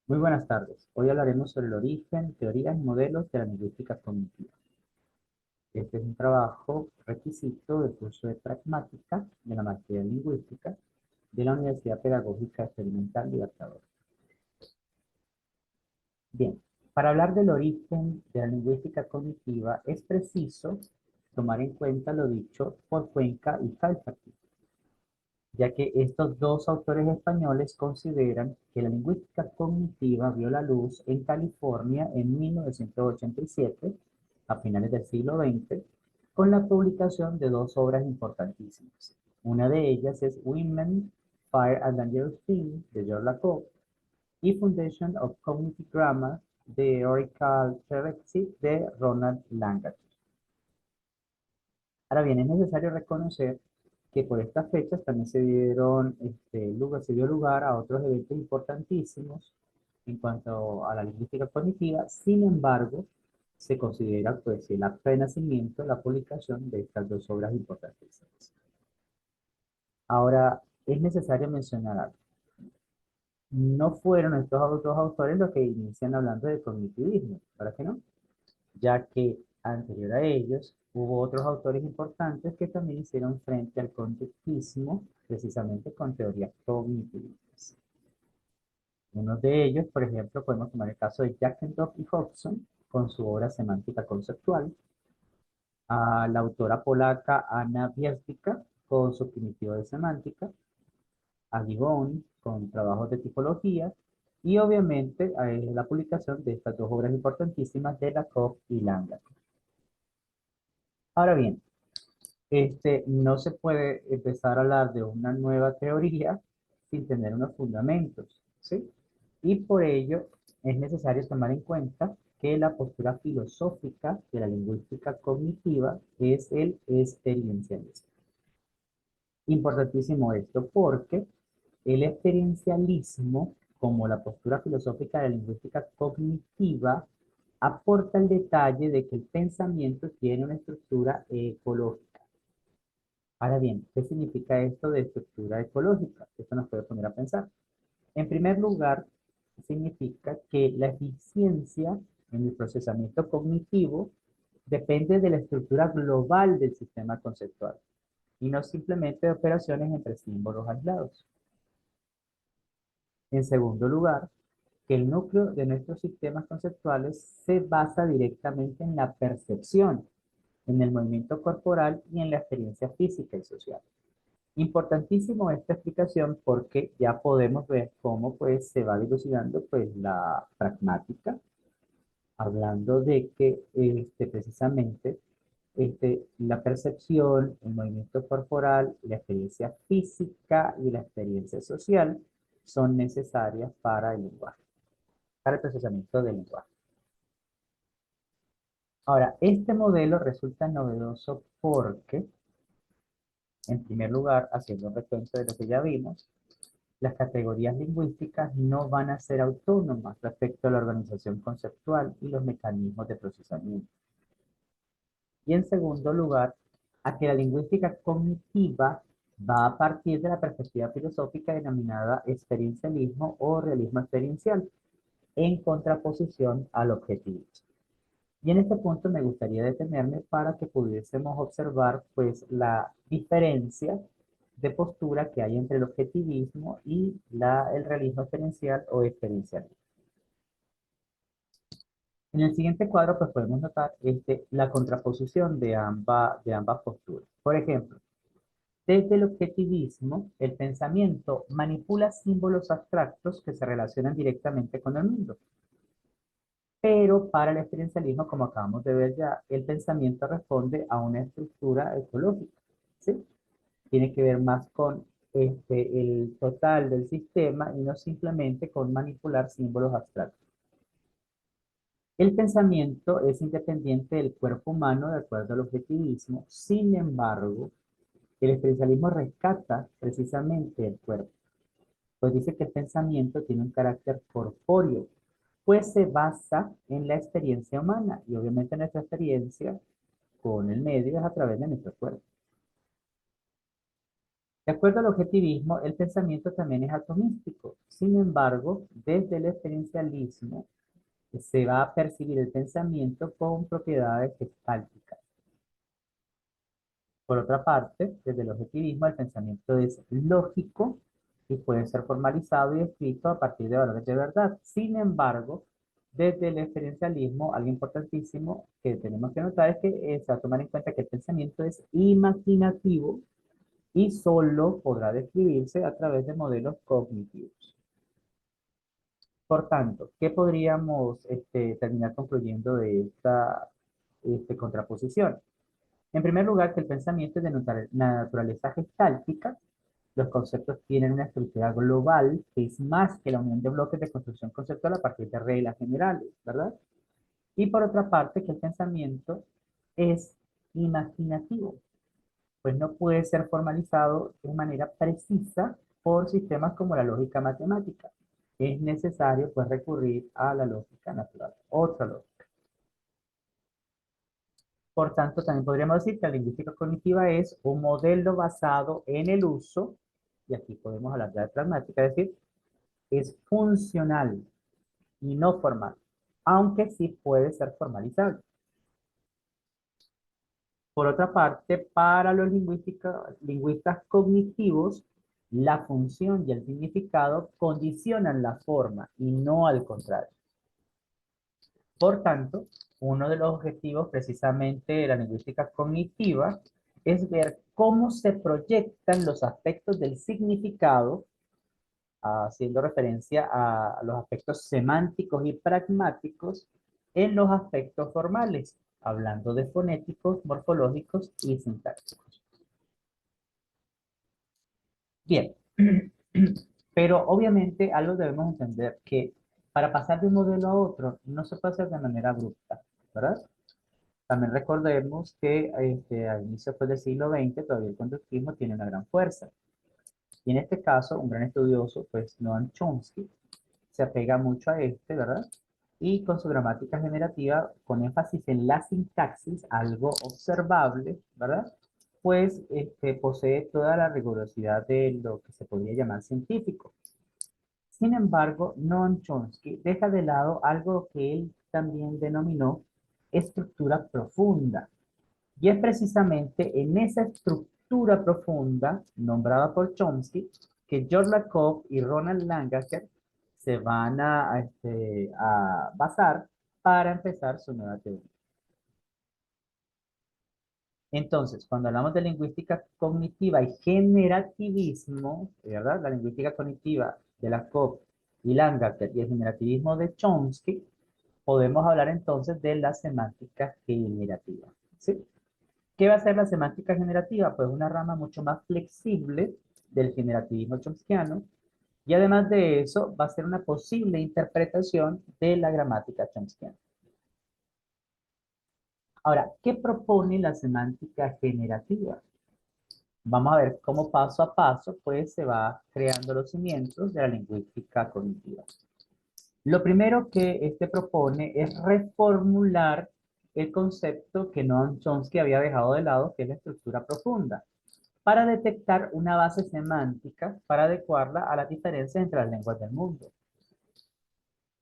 Muy buenas tardes. Hoy hablaremos sobre el origen, teorías y modelos de la lingüística cognitiva. Este es un trabajo requisito del curso de pragmática de la materia de lingüística de la Universidad Pedagógica Experimental Libertador. Bien, para hablar del origen de la lingüística cognitiva es preciso tomar en cuenta lo dicho por Cuenca y Calfati, ya que estos dos autores españoles consideran que la lingüística cognitiva vio la luz en California en 1987, a finales del siglo XX, con la publicación de dos obras importantísimas. Una de ellas es Women, Fire and Dangerous Things, de George Lakoff, y Foundation of Cognitive Grammar, de Oracle Terexi, de Ronald Langat. Ahora bien, es necesario reconocer que por estas fechas también se dio lugar a otros eventos importantísimos en cuanto a la lingüística cognitiva. Sin embargo, se considera pues el acto de nacimiento, la publicación de estas dos obras importantísimas. Ahora, es necesario mencionar algo. No fueron estos dos autores los que inician hablando de cognitivismo, ¿para qué no? Ya que anterior a ellos hubo otros autores importantes que también hicieron frente al conductismo, precisamente con teorías cognitivistas. Uno de ellos, por ejemplo, podemos tomar el caso de Jackendorf y Hodgson con su obra Semántica Conceptual, a la autora polaca Anna Wierzbicka con su Primitivo de Semántica, a Gibbon con trabajos de tipología, y obviamente la publicación de estas dos obras importantísimas de Lakoff y Langat. Ahora bien, no se puede empezar a hablar de una nueva teoría sin tener unos fundamentos, ¿sí? Y por ello es necesario tomar en cuenta que la postura filosófica de la lingüística cognitiva es el experiencialismo. Importantísimo esto porque el experiencialismo, como la postura filosófica de la lingüística cognitiva, aporta el detalle de que el pensamiento tiene una estructura ecológica. Ahora bien, ¿qué significa esto de estructura ecológica? Esto nos puede poner a pensar. En primer lugar, significa que la eficiencia en el procesamiento cognitivo depende de la estructura global del sistema conceptual y no simplemente de operaciones entre símbolos aislados. En segundo lugar, que el núcleo de nuestros sistemas conceptuales se basa directamente en la percepción, en el movimiento corporal y en la experiencia física y social. Importantísimo esta explicación porque ya podemos ver cómo pues se va dilucidando pues la pragmática, hablando de que precisamente la percepción, el movimiento corporal, la experiencia física y la experiencia social son necesarias para el lenguaje, para el procesamiento del lenguaje. Ahora, este modelo resulta novedoso porque, en primer lugar, haciendo un recuento de lo que ya vimos, las categorías lingüísticas no van a ser autónomas respecto a la organización conceptual y los mecanismos de procesamiento. Y en segundo lugar, a que la lingüística cognitiva va a partir de la perspectiva filosófica denominada experiencialismo o realismo experiencial, en contraposición al objetivismo. Y en este punto me gustaría detenerme para que pudiésemos observar pues la diferencia de postura que hay entre el objetivismo y el realismo experiencial o experiencialismo. En el siguiente cuadro pues podemos notar la contraposición de ambas posturas. Por ejemplo, desde el objetivismo, el pensamiento manipula símbolos abstractos que se relacionan directamente con el mundo. Pero para el experiencialismo, como acabamos de ver ya, el pensamiento responde a una estructura ecológica, ¿sí? Tiene que ver más con el total del sistema y no simplemente con manipular símbolos abstractos. El pensamiento es independiente del cuerpo humano de acuerdo al objetivismo, sin embargo, el experiencialismo rescata precisamente el cuerpo, pues dice que el pensamiento tiene un carácter corpóreo, pues se basa en la experiencia humana y obviamente nuestra experiencia con el medio es a través de nuestro cuerpo. De acuerdo al objetivismo, el pensamiento también es atomístico. Sin embargo, desde el experiencialismo se va a percibir el pensamiento con propiedades gestálticas. Por otra parte, desde el objetivismo, el pensamiento es lógico y puede ser formalizado y descrito a partir de valores de verdad. Sin embargo, desde el experiencialismo, algo importantísimo que tenemos que notar es que se va a tomar en cuenta que el pensamiento es imaginativo y solo podrá describirse a través de modelos cognitivos. Por tanto, ¿qué podríamos terminar concluyendo de esta contraposición? En primer lugar, que el pensamiento es de naturaleza gestáltica. Los conceptos tienen una estructura global que es más que la unión de bloques de construcción conceptual a partir de reglas generales, ¿verdad? Y por otra parte, que el pensamiento es imaginativo, pues no puede ser formalizado de manera precisa por sistemas como la lógica matemática. Es necesario, pues, recurrir a la lógica natural, otra lógica. Por tanto, también podríamos decir que la lingüística cognitiva es un modelo basado en el uso, y aquí podemos hablar ya de pragmática, es decir, es funcional y no formal, aunque sí puede ser formalizable. Por otra parte, para los lingüistas cognitivos, la función y el significado condicionan la forma y no al contrario. Por tanto, uno de los objetivos precisamente de la lingüística cognitiva es ver cómo se proyectan los aspectos del significado, haciendo referencia a los aspectos semánticos y pragmáticos en los aspectos formales, hablando de fonéticos, morfológicos y sintácticos. Bien, pero obviamente algo debemos entender que para pasar de un modelo a otro no se puede hacer de manera abrupta, ¿verdad? También recordemos que a inicios pues, del siglo XX todavía el conductismo tiene una gran fuerza. Y en este caso, un gran estudioso, pues Noam Chomsky, se apega mucho a ¿verdad? Y con su gramática generativa, con énfasis en la sintaxis, algo observable, ¿verdad? Pues posee toda la rigurosidad de lo que se podría llamar científico. Sin embargo, Noam Chomsky deja de lado algo que él también denominó estructura profunda. Y es precisamente en esa estructura profunda, nombrada por Chomsky, que George Lakoff y Ronald Lancaster se van a basar para empezar su nueva teoría. Entonces, cuando hablamos de lingüística cognitiva y generativismo, ¿verdad? La lingüística cognitiva de Lakoff y Lancaster y el generativismo de Chomsky, podemos hablar entonces de la semántica generativa, ¿sí? ¿Qué va a ser la semántica generativa? Pues una rama mucho más flexible del generativismo chomskiano y además de eso va a ser una posible interpretación de la gramática chomskiana. Ahora, ¿qué propone la semántica generativa? Vamos a ver cómo paso a paso pues se va creando los cimientos de la lingüística cognitiva. Lo primero que propone es reformular el concepto que Noam Chomsky había dejado de lado, que es la estructura profunda, para detectar una base semántica para adecuarla a las diferencias entre las lenguas del mundo.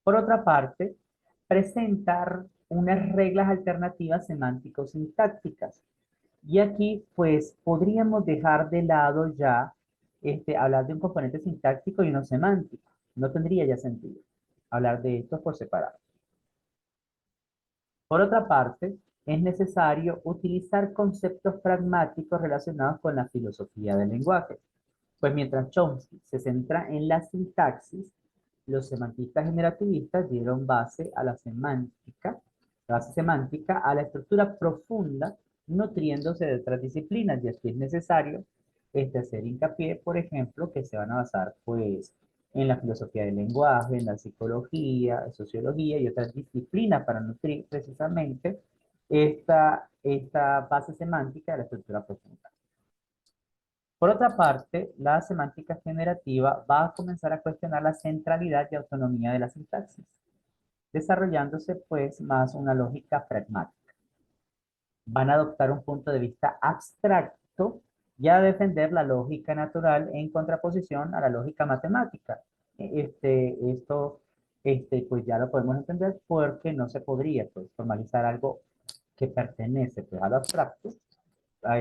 Por otra parte, presentar unas reglas alternativas semántico-sintácticas. Y aquí, pues, podríamos dejar de lado ya hablar de un componente sintáctico y uno semántico. No tendría ya sentido hablar de estos por separado. Por otra parte, es necesario utilizar conceptos pragmáticos relacionados con la filosofía del lenguaje. Pues mientras Chomsky se centra en la sintaxis, los semantistas generativistas dieron base a la base semántica a la estructura profunda, nutriéndose de otras disciplinas. Y aquí es necesario hacer hincapié, por ejemplo, que se van a basar pues en la filosofía del lenguaje, en la psicología, sociología y otras disciplinas para nutrir precisamente esta base semántica de la estructura profunda. Por otra parte, la semántica generativa va a comenzar a cuestionar la centralidad y autonomía de la sintaxis, desarrollándose pues más una lógica pragmática. Van a adoptar un punto de vista abstracto y a defender la lógica natural en contraposición a la lógica matemática. Esto, pues ya lo podemos entender porque no se podría, pues, formalizar algo que pertenece, pues, al abstracto, a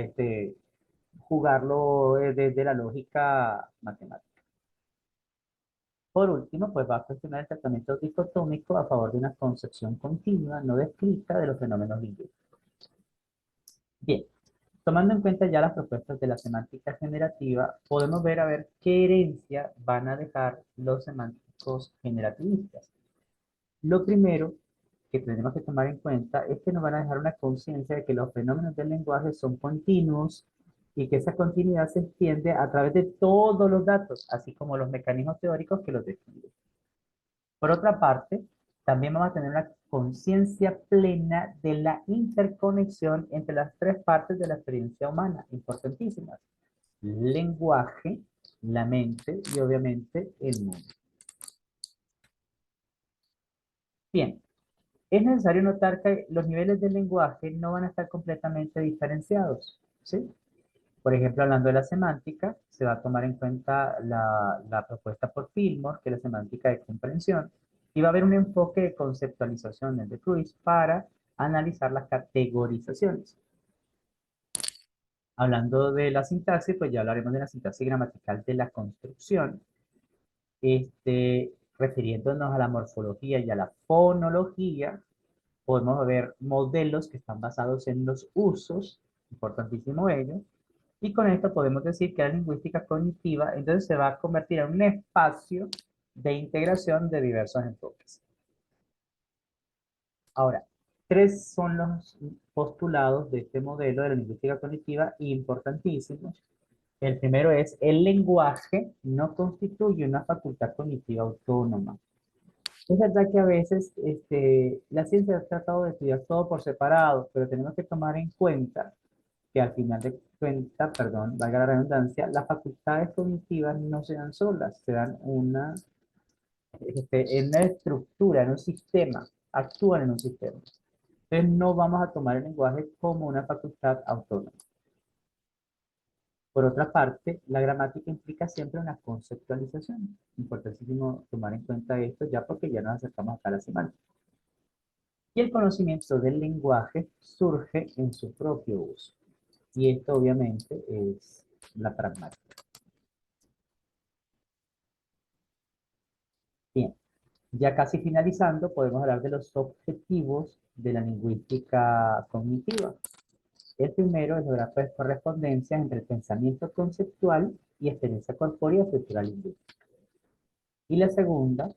jugarlo desde la lógica matemática. Por último, pues va a cuestionar el tratamiento dicotómico a favor de una concepción continua, no descrita, de los fenómenos lingüísticos. Bien, tomando en cuenta ya las propuestas de la semántica generativa, podemos ver a ver qué herencia van a dejar los semánticos generativistas. Lo primero que tenemos que tomar en cuenta es que nos van a dejar una conciencia de que los fenómenos del lenguaje son continuos y que esa continuidad se extiende a través de todos los datos, así como los mecanismos teóricos que los describen. Por otra parte, también vamos a tener una conciencia plena de la interconexión entre las tres partes de la experiencia humana, importantísimas: lenguaje, la mente y obviamente el mundo. Bien, es necesario notar que los niveles del lenguaje no van a estar completamente diferenciados, ¿sí? Por ejemplo, hablando de la semántica, se va a tomar en cuenta la propuesta por Fillmore, que es la semántica de comprensión, y va a haber un enfoque de conceptualización de Cruz para analizar las categorizaciones. Hablando de la sintaxis, pues ya hablaremos de la sintaxis gramatical de la construcción, refiriéndonos a la morfología y a la fonología. Podemos ver modelos que están basados en los usos, importantísimo ello, y con esto podemos decir que la lingüística cognitiva entonces se va a convertir en un espacio de integración de diversos enfoques. Ahora, tres son los postulados de este modelo de la lingüística cognitiva importantísimos. El primero es: el lenguaje no constituye una facultad cognitiva autónoma. Es verdad que a veces la ciencia ha tratado de estudiar todo por separado, pero tenemos que tomar en cuenta que al final de cuentas, perdón, valga la redundancia, las facultades cognitivas no se dan solas, se dan en una estructura, en un sistema, actúan en un sistema. Entonces no vamos a tomar el lenguaje como una facultad autónoma. Por otra parte, la gramática implica siempre una conceptualización. Importantísimo tomar en cuenta esto ya porque ya nos acercamos acá a la semántica. Y el conocimiento del lenguaje surge en su propio uso. Y esto obviamente es la pragmática. Bien, ya casi finalizando, podemos hablar de los objetivos de la lingüística cognitiva. El primero es lograr correspondencias entre el pensamiento conceptual y experiencia corpórea y estructural lingüística. Y la segunda,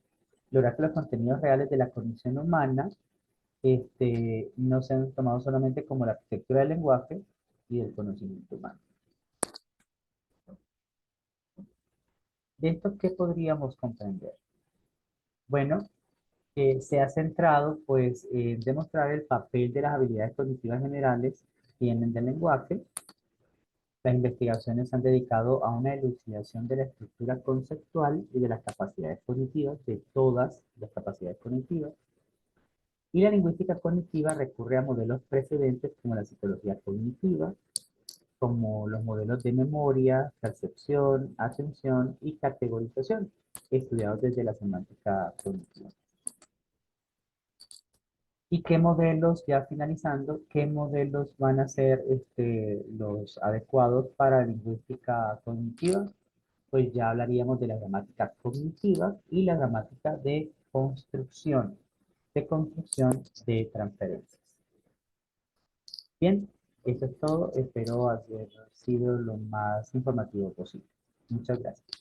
lograr que los contenidos reales de la cognición humana no sean tomados solamente como la arquitectura del lenguaje y del conocimiento humano. ¿De esto qué podríamos comprender? Bueno, se ha centrado pues en demostrar el papel de las habilidades cognitivas generales que vienen del lenguaje. Las investigaciones se han dedicado a una elucidación de la estructura conceptual y de las capacidades cognitivas, de todas las capacidades cognitivas. Y la lingüística cognitiva recurre a modelos precedentes como la psicología cognitiva, como los modelos de memoria, percepción, atención y categorización, estudiados desde la semántica cognitiva. ¿Y qué modelos, ya finalizando, qué modelos van a ser los adecuados para lingüística cognitiva? Pues ya hablaríamos de la gramática cognitiva y la gramática de construcción de transferencias. Bien, eso es todo. Espero haber sido lo más informativo posible. Muchas gracias.